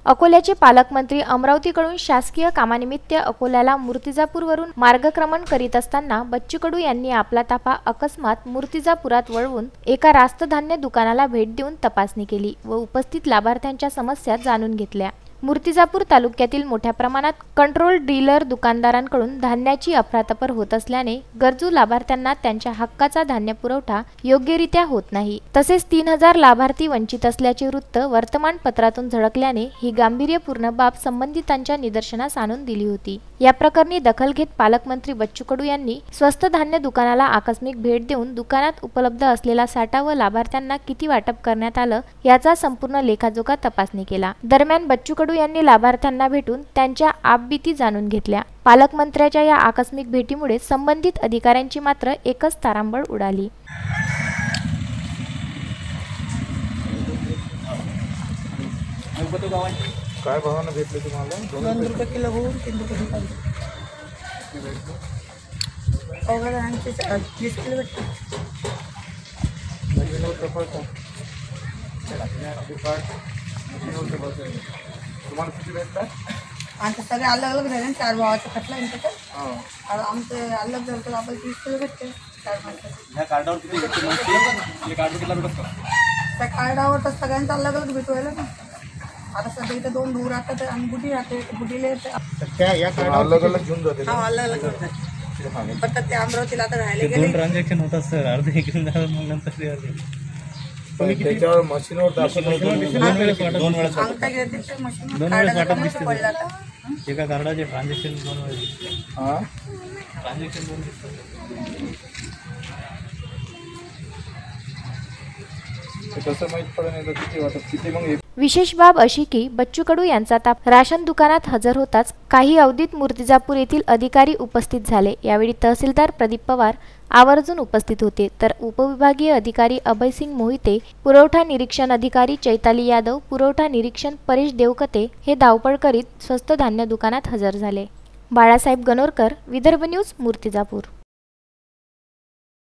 अकोल्याचे पालकमंत्री अमरावतीकडून शासकीय कामानिमित्त अकोल्याला मूर्तिजापूरवरून मार्गक्रमण करीत असताना बच्चू कडू यांनी आपला ताफा अकस्मात मूर्तिजापुरात वळवून एका रास्त धान्य दुकानाला भेट देऊन तपासणी केली व उपस्थित लाभार्थ्यांच्या समस्या जाणून घेतल्या। मूर्तिजापूर तालुक्यातील मोठ्या प्रमाणात कंट्रोल डीलर दुकानदारांकडून धान्याची अफरातफर होत असल्याने गरजू लाभार्थ्यांना त्यांच्या हक्काचा धान्य पुरवठा योग्यरित्या होत नाही। तसेच 3000 लाभार्थी वंचित असल्याचे वृत्त वर्तमानपत्रातून झळकल्याने ही गांभीर्यपूर्ण बाब संबंधितांच्या निदर्शनास आणून दिली होती। या प्रकरणी दखल घेत पालकमंत्री बच्चू कडू यांनी स्वस्त धान्य दुकानाला आकस्मिक भेट देऊन दुकानात उपलब्ध असलेला साठा व लाभार्थ्यांना किती वाटप करण्यात आलं याचा संपूर्ण लेखाजोखा तपासणी केला। दरम्यान बच्चू कडू यांनी लाभार्थ्यांना भेटून त्यांच्या आपबीती जाणून घेतल्या। पालकमंत्र्याच्या या आकस्मिक भेटीमुळे संबंधित अधिकाऱ्यांची मात्र एकच तारांबळ उडाली। काय भावानं भेटले तुम्हाला? 2 रुपये किलो हो, 3 रुपये किलो. अवघड आमचे 20 किलो भेटते. तुम्हाला किती भेटतात? आमचे सगळे अलग अलग झाले, 4 भावाचं खटलं आमचं. आमचे अलग झालं तर आपण 30 किलो भेटते 4 माणसाचं. या कार्डावर किती भेटते? म्हणजे कार्ड किती भेटत का? त्या कार्डावर तर सगळ्यांचं अलग अलग भेटू राहिलं ना. आता सध्या इथं 2 भाऊ राहतात आणि बुटी राहते. बुटीले या कार्डावर अलग अलग घेऊन जाते. हा, अलग अलग भेटतात. फक्त ते अमरावतीला आता राहायला गेले. 2 ट्रान्झॅक्शन होतात सर, अर्धे घेऊन जातात मग नंतर ते अर्धे. त्याच्यावर मशीनवर दाखवलं 2 वेळेस अंगठा घेते ते मशीन. 2 वेळेस वाटप दिसते. एका कार्डाचे ट्रान्झॅक्शन 2 वेळेस. हां, ट्रान्झॅक्शन 2 दिसतात. कसं माहित पडेल किती वाटप किती? मग विशेष बाब अशी की बच्चू कडू यांचा ताप राशन दुकानात हजर होताच काही अवधीत मूर्तिजापूर येथील अधिकारी उपस्थित झाले। यावेळी तहसीलदार प्रदीप पवार आवर्जून उपस्थित होते, तर उपविभागीय अधिकारी अभयसिंग मोहिते, पुरवठा निरीक्षण अधिकारी चैताली यादव, पुरवठा निरीक्षण परेश देवकते हे धावपळ करीत स्वस्त धान्य दुकानात हजर झाले। बाळासाहेब गणोरकर, विदर्भ न्यूज, मूर्तिजापूर।